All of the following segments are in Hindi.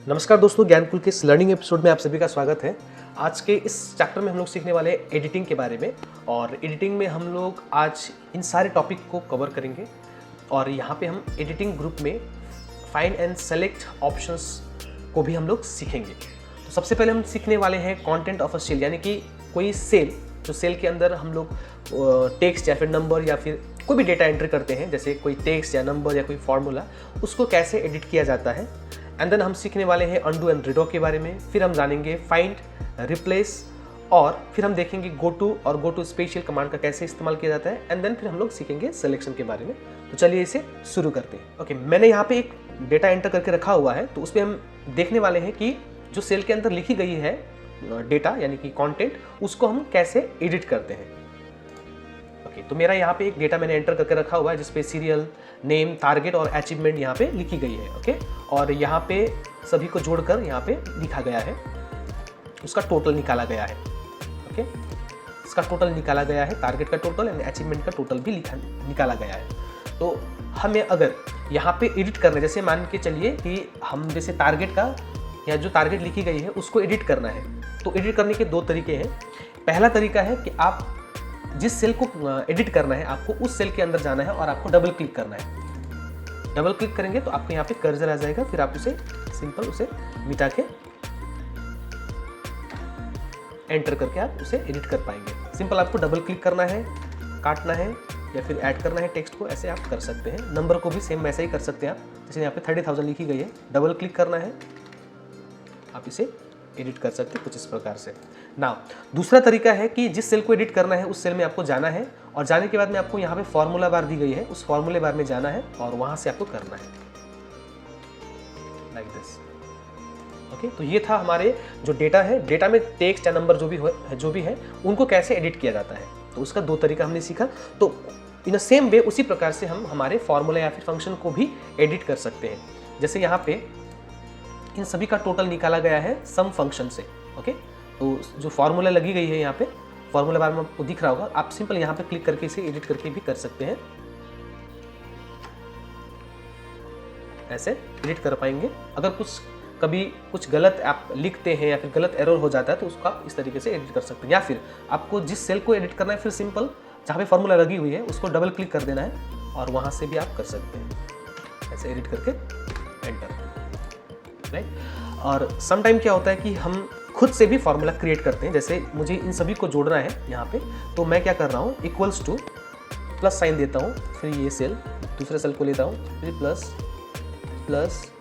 नमस्कार दोस्तों, ज्ञानकुल के इस लर्निंग एपिसोड में आप सभी का स्वागत है। आज के इस चैप्टर में हम लोग सीखने वाले हैं एडिटिंग के बारे में, और एडिटिंग में हम लोग आज इन सारे टॉपिक को कवर करेंगे। और यहाँ पे हम एडिटिंग ग्रुप में फाइंड एंड सेलेक्ट ऑप्शंस को भी हम लोग सीखेंगे। तो सबसे पहले हम सीखने वाले हैं कंटेंट ऑफ अ सेल, यानी कि कोई सेल, जो सेल के अंदर हम लोग टेक्स्ट या फिर नंबर या फिर कोई भी डेटा एंट्री करते हैं, जैसे कोई टेक्स्ट या नंबर या कोई फार्मूला, उसको कैसे एडिट किया जाता है। एंड देन हम सीखने वाले हैं अंडू एंड रीडो के बारे में। फिर हम जानेंगे फाइंड, रिप्लेस, और फिर हम देखेंगे गो टू और गो टू स्पेशल कमांड का कैसे इस्तेमाल किया जाता है। एंड देन फिर हम लोग सीखेंगे सिलेक्शन के बारे में। तो चलिए इसे शुरू करते हैं। ओके, मैंने यहाँ पे एक डेटा एंटर करके रखा हुआ है, तो उस पर हम देखने वाले हैं कि जो सेल के अंदर लिखी गई है डेटा यानी कि कंटेंट, उसको हम कैसे एडिट करते हैं। ओके, तो मेरा यहाँ पे एक डेटा मैंने एंटर करके रखा हुआ है जिसपे सीरियल, नेम, टारगेट और अचीवमेंट यहाँ पे लिखी गई है। ओके, और यहाँ पे सभी को जोड़कर यहाँ पे लिखा गया है, उसका टोटल निकाला गया है। ओके, इसका टोटल निकाला गया है, टारगेट का टोटल एंड अचीवमेंट का टोटल भी निकाला गया है। तो हमें अगर यहाँ पे एडिट करना है, जैसे मान के चलिए कि हम जैसे टारगेट का या जो टारगेट लिखी गई है उसको एडिट करना है, तो एडिट करने के दो तरीके हैं। पहला तरीका है कि आप जिस सेल को एडिट करना है, आपको उस सेल के अंदर जाना है और आपको डबल क्लिक करना है। डबल क्लिक करेंगे तो आपको यहाँ पे कर्सर आ जाएगा, फिर आप उसे सिंपल उसे मिटा के एंटर करके आप उसे एडिट कर पाएंगे। सिंपल आपको डबल क्लिक करना है, काटना है या फिर ऐड करना है टेक्स्ट को, ऐसे आप कर सकते हैं। नंबर को भी सेम वैसे ही कर सकते हैं आप, जैसे यहाँ पे 30,000 लिखी गई है, डबल क्लिक करना है, आप इसे एडिट कर सकते हैं कुछ इस प्रकार से। नाउ दूसरा तरीका है कि जिस सेल को एडिट करना है उस सेल में आपको जाना है, और जाने के बाद में आपको यहाँ पे फॉर्मूला बार दी गई है, उस फॉर्मूले बार में जाना है और वहां से आपको करना है लाइक दिस। ओके, तो ये था हमारे जो डेटा है, डेटा में टेक्स्ट या नंबर जो भी है उनको कैसे एडिट किया जाता है। तो उसका दो तरीका हमने सीखा। तो इन सेम वे उसी प्रकार से हम हमारे फॉर्मूला या फिर फंक्शन को भी एडिट कर सकते हैं। जैसे यहाँ पे इन सभी का टोटल निकाला गया है सम फंक्शन से। ओके, तो जो फॉर्मूला लगी गई है यहाँ पे, फॉर्मूला बार में आपको दिख रहा होगा, आप सिंपल यहाँ पे क्लिक करके इसे एडिट करके भी कर सकते हैं, ऐसे एडिट कर पाएंगे। अगर कभी कुछ गलत आप लिखते हैं या फिर गलत एरर हो जाता है तो उसको आप इस तरीके से एडिट कर सकते हैं। या फिर आपको जिस सेल को एडिट करना है, फिर सिंपल जहाँ पे फॉर्मूला लगी हुई है उसको डबल क्लिक कर देना है और वहाँ से भी आप कर सकते हैं, ऐसे एडिट करके एंटर। राइट, और सम टाइम क्या होता है कि हम खुद से भी फॉर्मूला क्रिएट करते हैं। जैसे मुझे इन सभी को जोड़ना है यहाँ पे, तो मैं क्या कर रहा हूँ, इक्वल्स टू प्लस साइन देता हूँ, फिर ये सेल दूसरे सेल को लेता हूँ, फिर प्लस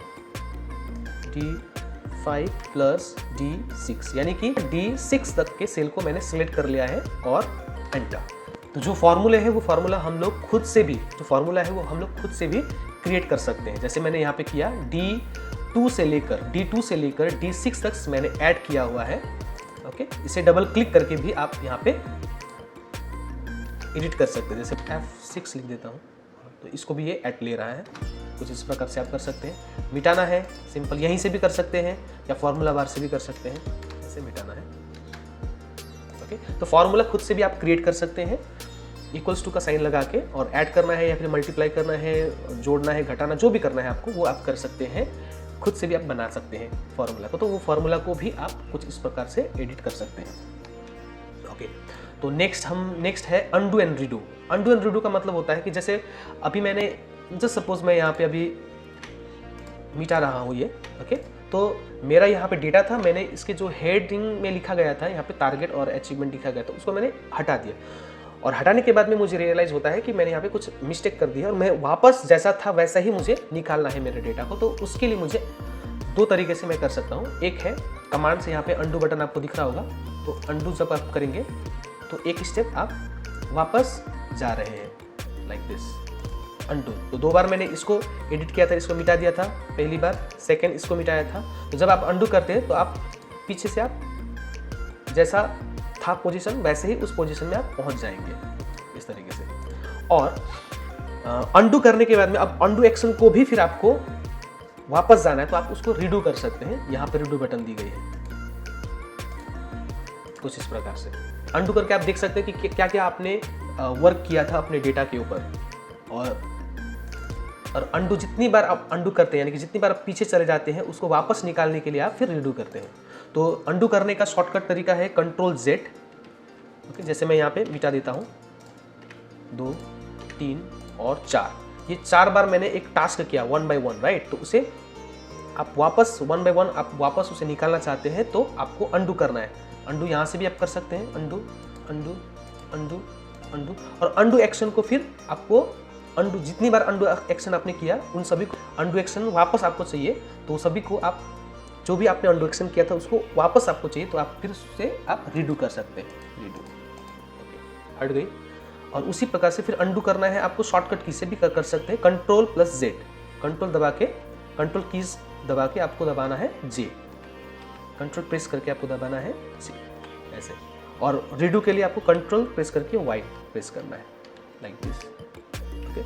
D5 प्लस D6, यानी कि D6 तक के सेल को मैंने सिलेक्ट कर लिया है और एंटर। तो जो फॉर्मूले है वो फॉर्मूला हम लोग खुद से भी क्रिएट कर सकते हैं। जैसे मैंने यहाँ पे किया D2 से लेकर D6 तक मैंने ऐड किया हुआ है। ओके, इसे डबल क्लिक करके भी आप यहाँ पे एडिट कर सकते हैं। जैसे F6 लिख देता हूँ, तो इसको भी ये ऐड ले रहा है, कुछ इस प्रकार से आप कर सकते हैं। मिटाना है, सिंपल यहीं से भी कर सकते हैं या फॉर्मूला बार से भी कर सकते हैं, ऐसे मिटाना है। ओके, तो फॉर्मूला खुद से भी आप क्रिएट कर सकते हैं, इक्वल्स टू का साइन लगा के, और ऐड करना है या फिर मल्टीप्लाई करना है, जोड़ना है, घटाना, जो भी करना है आपको वो आप कर सकते हैं। खुद से भी आप बना सकते हैं फॉर्मूला को, तो वो फॉर्मूला को भी आप कुछ इस प्रकार से एडिट कर सकते हैं। ओके, तो नेक्स्ट है undo and redo. Undo and redo का मतलब होता है कि जैसे अभी मैंने जस्ट सपोज मैं यहाँ पे अभी मिटा रहा हूँ ये। ओके, तो मेरा यहाँ पे डेटा था, मैंने इसके जो हेडिंग में लिखा गया था, यहाँ पे टारगेट और अचीवमेंट लिखा गया था, उसको मैंने हटा दिया, और हटाने के बाद में मुझे रियलाइज होता है कि मैंने यहाँ पे कुछ मिस्टेक कर दिया और मैं वापस जैसा था वैसा ही मुझे निकालना है मेरे डेटा को। तो उसके लिए मुझे दो तरीके से मैं कर सकता हूँ। एक है कमांड से, यहाँ पे अंडू बटन आपको दिख रहा होगा, तो अंडू जब आप करेंगे तो एक स्टेप आप वापस जा रहे हैं लाइक दिस, अंडू। तो दो बार मैंने इसको एडिट किया था, इसको मिटा दिया था पहली बार, सेकेंड इसको मिटाया था। तो जब आप अंडू करते हैं तो आप पीछे से आप जैसा था पोजीशन वैसे ही उस पोजीशन में आप पहुंच जाएंगे इस तरीके से। और अंडू करने के बाद में अब अंडू एक्शन को भी फिर आपको वापस जाना है, तो आप उसको रीडू कर सकते हैं। यहाँ पे रीडू बटन दी गई है, कुछ इस प्रकार से अंडू करके आप देख सकते हैं कि क्या क्या आपने वर्क किया था अपने डेटा के ऊपर। और और अंडू जितनी बार आप अंडू करते हैं, यानी कि जितनी बार आप पीछे चले जाते हैं, उसको वापस निकालने के लिए आप फिर रीडू करते हैं। तो अंडू करने का शॉर्टकट तरीका है Ctrl+Z। ओके, जैसे मैं यहाँ पे मिटा देता हूँ 2, 3 और 4, ये 4 बार मैंने एक टास्क किया 1 by 1, राइट। तो उसे आप वापस 1 by 1 आप वापस उसे निकालना चाहते हैं तो आपको अंडू करना है। अंडू यहाँ से भी आप कर सकते हैं, अंडू अंडू अंडू अंडू, और अंडू एक्शन को फिर आपको अंडू, जितनी बार अंडू एक्शन आपने किया उन सभी को अंडू एक्शन वापस आपको चाहिए, तो सभी को आप जो भी आपने अंडू एक्शन किया था उसको वापस आपको चाहिए, तो आप फिर उससे आप रीडू कर सकते हैं। रीडू, ओके, हट गई। और उसी प्रकार से फिर अंडू करना है आपको शॉर्टकट की से भी कर सकते हैं, Ctrl+Z। कंट्रोल दबा के, कंट्रोल कीज दबा के आपको दबाना है J, कंट्रोल प्रेस करके आपको दबाना है C, ऐसे। और रीडू के लिए आपको कंट्रोल प्रेस करके Y प्रेस करना है, लाइक दिस। ओके,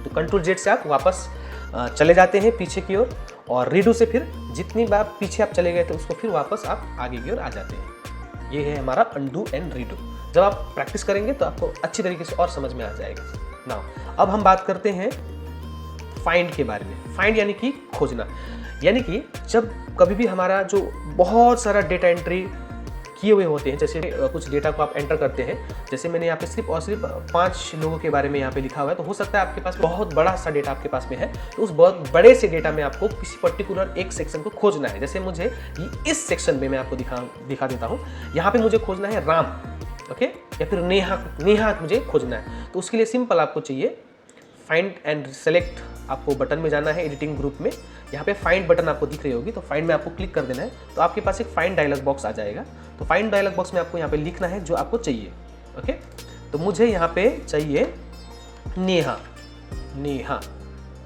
तो Ctrl+Z से आप वापस चले जाते हैं पीछे की ओर, और रीडू से फिर जितनी बार पीछे आप चले गए थे उसको फिर वापस आप आगे की ओर आ जाते हैं। ये है हमारा अंडू एंड रीडू। जब आप प्रैक्टिस करेंगे तो आपको अच्छी तरीके से और समझ में आ जाएगा। नाउ अब हम बात करते हैं फाइंड के बारे में। फाइंड यानी कि खोजना, यानी कि जब कभी भी हमारा जो बहुत सारा डेटा एंट्री किए हुए होते हैं, जैसे कुछ डेटा को आप एंटर करते हैं, जैसे मैंने यहाँ पे सिर्फ और सिर्फ 5 लोगों के बारे में यहाँ पे लिखा हुआ है, तो हो सकता है आपके पास बहुत बड़ा सा डेटा आपके पास में है, तो उस बहुत बड़े से डेटा में आपको किसी पर्टिकुलर एक सेक्शन को खोजना है। जैसे मुझे इस सेक्शन में मैं आपको दिखा देता हूँ, यहाँ पे मुझे खोजना है राम, ओके, या फिर नेहा मुझे खोजना है। तो उसके लिए सिंपल आपको चाहिए फाइंड एंड सेलेक्ट, आपको बटन में जाना है एडिटिंग ग्रुप में, यहाँ पे फाइंड बटन आपको दिख रही होगी, तो फाइंड में आपको क्लिक कर देना है, तो आपके पास एक फाइंड डायलॉग बॉक्स आ जाएगा। तो फाइंड डायलॉग बॉक्स में आपको यहाँ पे लिखना है जो आपको चाहिए। ओके, तो मुझे यहाँ पे चाहिए नेहा। नेहा,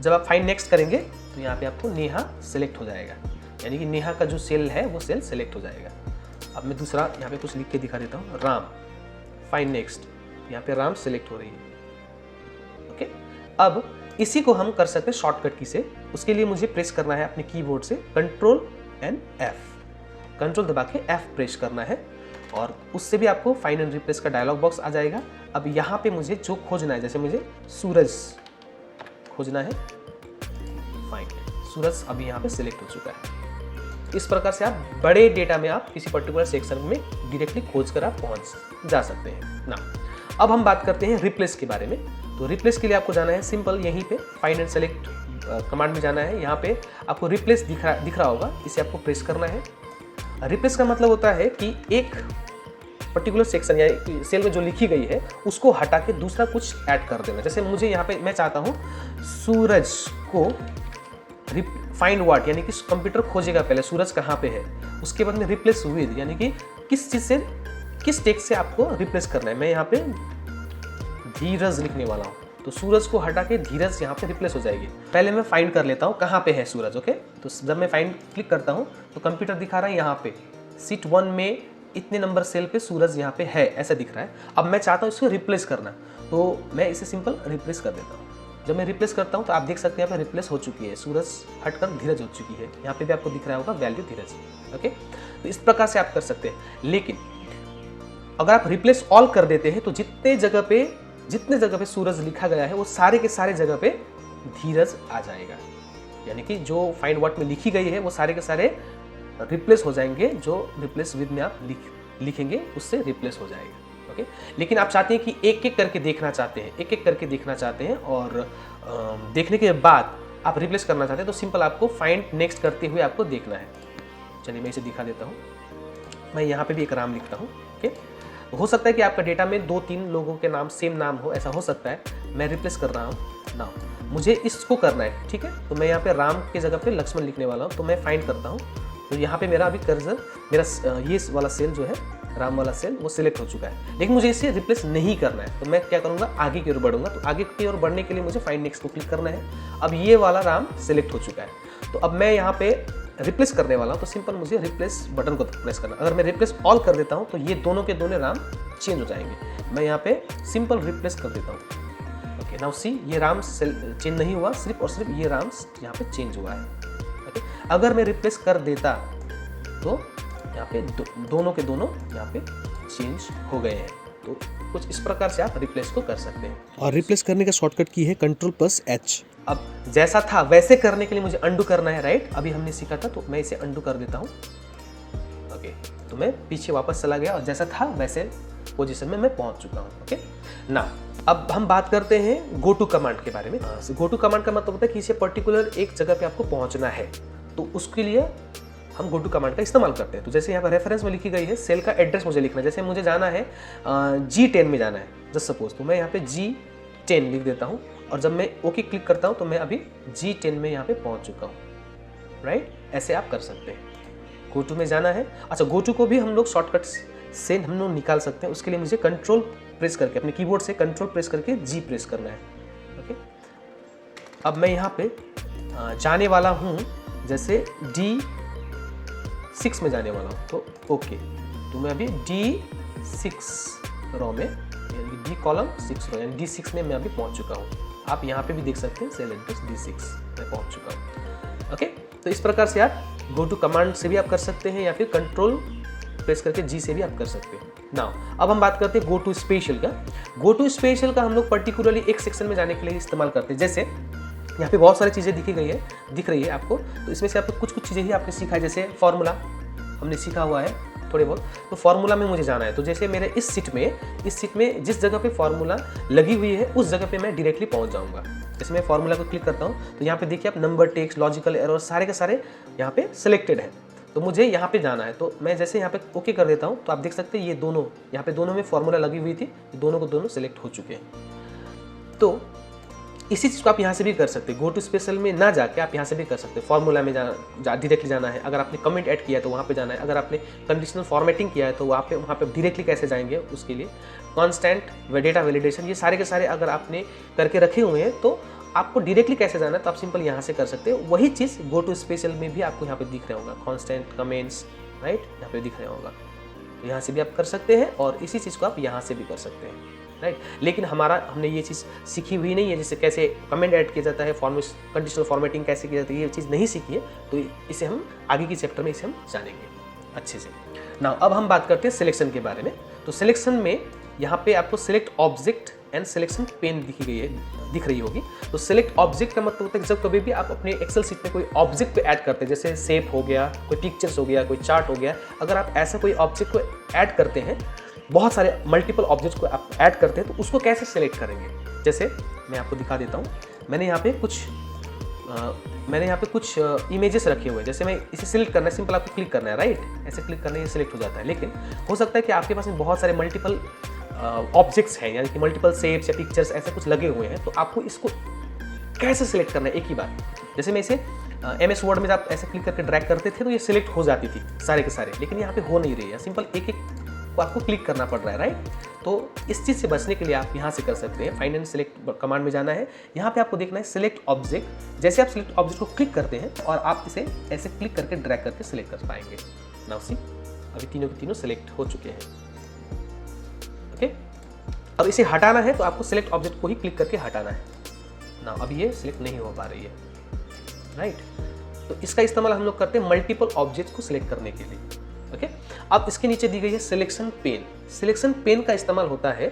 जब आप फाइंड नेक्स्ट करेंगे तो यहाँ पे आपको नेहा सेलेक्ट हो जाएगा, यानी कि नेहा का जो सेल है वो सेल सेलेक्ट हो जाएगा। अब मैं दूसरा यहाँ पे कुछ लिख के दिखा देता हूँ, राम, फाइंड नेक्स्ट, यहाँ पे राम सेलेक्ट हो रही है। ओके, अब इसी को हम कर सकते हैं शॉर्टकट की से। उसके लिए मुझे प्रेस करना है अपने कीबोर्ड से Ctrl+F, कंट्रोल दबा के F प्रेस करना है, और उससे भी आपको फाइंड एंड रिप्लेस का डायलॉग बॉक्स आ जाएगा। अब यहाँ पे मुझे जो खोजना है, जैसे मुझे सूरज खोजना है, फाइंड सूरज अभी यहाँ पे सिलेक्ट हो चुका है। इस प्रकार से आप बड़े डेटा में आप किसी पर्टिकुलर सेक्शन में डायरेक्टली खोज कर आप पहुँच जा सकते हैं ना। अब हम बात करते हैं रिप्लेस के बारे में। तो रिप्लेस के लिए आपको जाना है सिंपल, यहीं पे फाइंड एंड सेलेक्ट कमांड में जाना है। यहाँ पे आपको रिप्लेस दिख रहा होगा, इसे आपको प्रेस करना है। रिप्लेस का मतलब होता है कि एक पर्टिकुलर सेक्शन या सेल में जो लिखी गई है उसको हटा के दूसरा कुछ ऐड कर देना। जैसे मुझे यहाँ पे मैं चाहता हूँ सूरज को फाइंड व्हाट, यानी कि कंप्यूटर खोजेगा पहले सूरज कहाँ पे है, उसके बाद में रिप्लेस विद, यानी कि किस चीज़ से, किस टेक्स्ट से आपको रिप्लेस करना है। मैं यहाँ पे धीरज लिखने वाला हूँ, तो सूरज को हटा के धीरज यहाँ पे रिप्लेस हो जाएगी। पहले मैं फाइंड कर लेता हूँ कहाँ पे है सूरज। ओके, तो जब मैं फाइंड क्लिक करता हूँ तो कंप्यूटर दिखा रहा है यहाँ पे सीट 1 में इतने नंबर सेल पे सूरज यहाँ पे है, ऐसा दिख रहा है। अब मैं चाहता हूँ इसको रिप्लेस करना, तो मैं इसे सिंपल रिप्लेस कर देता हूँ। जब मैं रिप्लेस करता हूँ तो आप देख सकते हैं यहाँ पे रिप्लेस हो चुकी है, सूरज हटकर धीरज हो चुकी है। यहाँ पे भी आपको दिख रहा होगा वैल्यू धीरज। ओके, तो इस प्रकार से आप कर सकते हैं। लेकिन अगर आप रिप्लेस ऑल कर देते हैं तो जितने जगह पे सूरज लिखा गया है वो सारे के सारे जगह पे धीरज आ जाएगा, यानी कि जो फाइंड व्हाट में लिखी गई है वो सारे के सारे रिप्लेस हो जाएंगे। जो रिप्लेस विद में आप लिखेंगे उससे रिप्लेस हो जाएगा। ओके, लेकिन आप चाहते हैं कि एक एक करके देखना चाहते हैं, और देखने के बाद आप रिप्लेस करना चाहते हैं, तो सिंपल आपको फाइंड नेक्स्ट करते हुए आपको देखना है। चलिए मैं इसे दिखा देता हूँ। मैं यहाँ पे भी एक राम लिखता हूँ। ओके, हो सकता है कि आपका डेटा में 2-3 लोगों के नाम सेम नाम हो, ऐसा हो सकता है। मैं रिप्लेस कर रहा हूँ ना, मुझे इसको करना है, ठीक है। तो मैं यहाँ पे राम के जगह पे लक्ष्मण लिखने वाला हूँ, तो मैं फाइंड करता हूँ। तो यहाँ पे मेरा अभी कर्सर, मेरा ये वाला सेल जो है राम वाला सेल वो सिलेक्ट हो चुका है, लेकिन मुझे इसे रिप्लेस नहीं करना है। तो मैं क्या करूँगा, आगे की ओर बढ़ूंगा। तो आगे की ओर बढ़ने के लिए मुझे फाइंड नेक्स्ट को क्लिक करना है। अब ये वाला राम सिलेक्ट हो चुका है, तो अब मैं यहाँ पे रिप्लेस करने वाला हूँ। तो सिंपल मुझे रिप्लेस बटन को प्रेस करना। अगर मैं रिप्लेस ऑल कर देता हूँ तो ये दोनों के दोनों राम चेंज हो जाएंगे। मैं यहाँ पे सिंपल रिप्लेस कर देता हूँ। ओके, नाउ सी, ये राम चेंज नहीं हुआ, सिर्फ और सिर्फ ये राम यहाँ पे चेंज हुआ है। ओके, अगर मैं रिप्लेस कर देता तो यहाँ पे दोनों के दोनों यहाँ पे चेंज हो गए हैं। तो कुछ इस प्रकार से आप रिप्लेस को कर सकते हैं। और रिप्लेस करने का शॉर्टकट की है Ctrl+H। अब जैसा था वैसे करने के लिए मुझे अंडू करना है, राइट। अभी हमने सीखा था तो मैं इसे अंडू कर देता हूँ। ओके, तो मैं पीछे वापस चला गया और जैसा था वैसे पोजीशन में मैं पहुंच चुका हूँ। ओके ना, अब हम बात करते हैं गो टू कमांड के बारे में। गो टू कमांड का मतलब होता है कि इसे पर्टिकुलर एक जगह पे आपको पहुंचना है, तो उसके लिए हम गो टू कमांड का इस्तेमाल करते हैं। तो जैसे यहाँ पर रेफरेंस में लिखी गई है सेल का एड्रेस मुझे लिखना है, जैसे मुझे जाना है G10 में जाना है जस्ट सपोज, तो मैं यहाँ पे G10 लिख देता हूँ और जब मैं ओके क्लिक करता हूँ तो मैं अभी G10 में यहाँ पे पहुँच चुका हूँ, राइट। ऐसे आप कर सकते हैं। गो टू में जाना है, अच्छा गो टू को भी हम लोग शॉर्टकट से हम लोग निकाल सकते हैं। उसके लिए मुझे कंट्रोल प्रेस करके अपने कीबोर्ड से कंट्रोल प्रेस करके G प्रेस करना है। ओके, अब मैं यहाँ पे जाने वाला हूँ, जैसे D6 में जाने वाला हूँ, तो ओके, तो मैं अभी D6 रो में यानी D कॉलम 6 रो यानी D6 में मैं अभी पहुँच चुका हूँ। आप यहाँ पे भी देख सकते हैं सेल एड्रेस D6 में पहुँच चुका हूँ। ओके, तो इस प्रकार से आप गो टू कमांड से भी आप कर सकते हैं या फिर कंट्रोल प्रेस करके G से भी आप कर सकते हैं। नाउ अब हम बात करते हैं गो टू स्पेशल का। गो टू स्पेशल का हम लोग पर्टिकुलरली एक सेक्शन में जाने के लिए इस्तेमाल करते हैं। जैसे यहाँ पे बहुत सारी चीज़ें दिख रही है आपको, तो इसमें से आपको कुछ चीज़ें ही आपने सीखा है। जैसे फार्मूला हमने सीखा हुआ है थोड़े बहुत, तो फार्मूला में मुझे जाना है। तो जैसे मेरे इस सीट में जिस जगह पे फार्मूला लगी हुई है उस जगह पे मैं डायरेक्टली पहुँच जाऊँगा। जैसे मैं फार्मूला को क्लिक करता हूँ तो यहाँ पे देखिए आप नंबर, टेक्स्ट, लॉजिकल एरर सारे के सारे यहाँ पे सिलेक्टेड है, तो मुझे यहाँ पे जाना है। तो मैं जैसे यहाँ पे ओके कर देता हूँ तो आप देख सकते हैं ये दोनों यहाँ पे दोनों में फार्मूला लगी हुई थी, दोनों को दोनों सिलेक्ट हो चुके हैं। तो इसी चीज़ को आप यहाँ से भी कर सकते हैं। गो टू स्पेशल में ना जाके आप यहाँ से भी कर सकते हैं। फार्मूला में डायरेक्टली जाना है, अगर आपने कमेंट ऐड किया है तो वहाँ पे जाना है, अगर आपने कंडीशनल फॉर्मेटिंग किया है तो वहाँ पे डायरेक्टली कैसे जाएंगे उसके लिए कॉन्स्टेंट डेटा वैलिडेशन, ये सारे के सारे अगर आपने करके रखे हुए हैं तो आपको डायरेक्टली कैसे जाना है तो आप सिंपल यहाँ से कर सकते हो। वही चीज़ गो टू स्पेशल में भी आपको यहाँ पे दिख रहा होगा, कॉन्स्टेंट कमेंट्स, राइट, यहाँ पे दिख रहा होगा। तो यहाँ से भी आप कर सकते हैं और इसी चीज़ को आप यहाँ से भी कर सकते हैं, राइट। लेकिन हमने ये चीज़ सीखी हुई नहीं है, जैसे कैसे कमेंट ऐड किया जाता है, कंडीशनल फॉर्मेटिंग कैसे की जाती है, ये चीज़ नहीं सीखी है, तो इसे हम आगे की चैप्टर में इसे हम जानेंगे अच्छे से। नाउ अब हम बात करते हैं सिलेक्शन के बारे में। तो सिलेक्शन में यहाँ पे आपको select object and selection pen दिख रही होगी। तो सिलेक्ट ऑब्जेक्ट का मतलब होता है कि जब कभी भी आप अपने एक्सेल शीट में कोई ऑब्जेक्ट पे ऐड करते हैं, जैसे शेप हो गया, कोई पिक्चर्स हो गया, कोई चार्ट हो गया, अगर आप ऐसा कोई ऑब्जेक्ट को ऐड करते हैं, बहुत सारे मल्टीपल ऑब्जेक्ट्स को आप ऐड करते हैं, तो उसको कैसे सिलेक्ट करेंगे। जैसे मैं आपको दिखा देता हूँ, मैंने यहाँ पे कुछ इमेजेस रखे हुए हैं। जैसे मैं इसे सिलेक्ट करना है, सिंपल आपको क्लिक करना है, राइट, ऐसे क्लिक करने से सिलेक्ट हो जाता है। लेकिन हो सकता है कि आपके पास में बहुत सारे मल्टीपल ऑब्जेक्ट्स हैं, यानी कि मल्टीपल शेप्स या पिक्चर्स ऐसे कुछ लगे हुए हैं, तो आपको इसको कैसे सिलेक्ट करना है एक ही बार। जैसे मैं इसे MS वर्ड में आप ऐसे क्लिक करके ड्रैग करते थे तो ये सिलेक्ट हो जाती थी सारे के सारे, लेकिन यहाँ पे हो नहीं रही है, सिंपल एक को आपको क्लिक करना पड़ रहा है, राइट। तो इस चीज़ से बचने के लिए आप यहाँ से कर सकते हैं, फाइंड एंड सिलेक्ट कमांड में जाना है। यहाँ पे आपको देखना है सिलेक्ट ऑब्जेक्ट। जैसे आप सिलेक्ट ऑब्जेक्ट को क्लिक करते हैं और आप इसे ऐसे क्लिक करके ड्रैग करके सिलेक्ट कर पाएंगे। नाउ सी, अभी तीनों के तीनों सिलेक्ट हो चुके हैं। ओके, अब इसे हटाना है तो आपको सिलेक्ट ऑब्जेक्ट को ही क्लिक करके हटाना है ना। अब ये सिलेक्ट नहीं हो पा रही है, राइट। तो इसका इस्तेमाल हम लोग करते हैं मल्टीपल ऑब्जेक्ट को सिलेक्ट करने के लिए। ओके, अब इसके नीचे दी गई है सिलेक्शन पेन। सिलेक्शन पेन का इस्तेमाल होता है,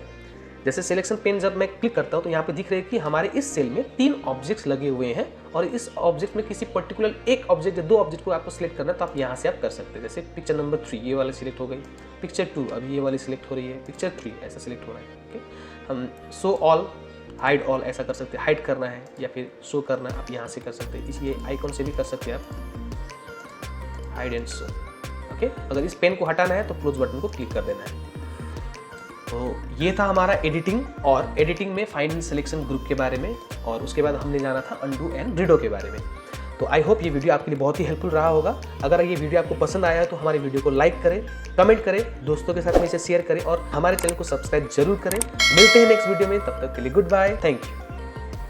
जैसे सिलेक्शन पेन जब मैं क्लिक करता हूँ तो यहाँ पे दिख रहा है कि हमारे इस सेल में 3 ऑब्जेक्ट्स लगे हुए हैं और इस ऑब्जेक्ट में किसी पर्टिकुलर एक ऑब्जेक्ट या 2 ऑब्जेक्ट को आपको सिलेक्ट करना है, तो आप यहाँ से आप कर सकते हैं। जैसे पिक्चर नंबर 3 ये वाली सिलेक्ट हो गई, पिक्चर 2 अभी ये वाली सिलेक्ट हो रही है, पिक्चर 3 ऐसा सिलेक्ट हो रहा है। ओके, हम शो ऑल, हाइड ऑल ऐसा कर सकते हैं, हाइड करना है या फिर शो करना है, आप यहाँ से कर सकते हैं। इस आइकॉन से भी कर सकते हैं आप, हाइड एंड शो। ओके, अगर इस पेन को हटाना है तो क्लोज बटन को क्लिक कर देना है। तो ये था हमारा एडिटिंग, और एडिटिंग में फाइंड एंड सिलेक्शन ग्रुप के बारे में, और उसके बाद हमने जाना था अंडू एंड रीडो के बारे में। तो आई होप ये वीडियो आपके लिए बहुत ही हेल्पफुल रहा होगा। अगर ये वीडियो आपको पसंद आया है तो हमारे वीडियो को लाइक करें, कमेंट करें, दोस्तों के साथ में इसे शेयर करें और हमारे चैनल को सब्सक्राइब जरूर करें। मिलते हैं नेक्स्ट वीडियो में, तब तक के लिए गुड बाय, थैंक यू।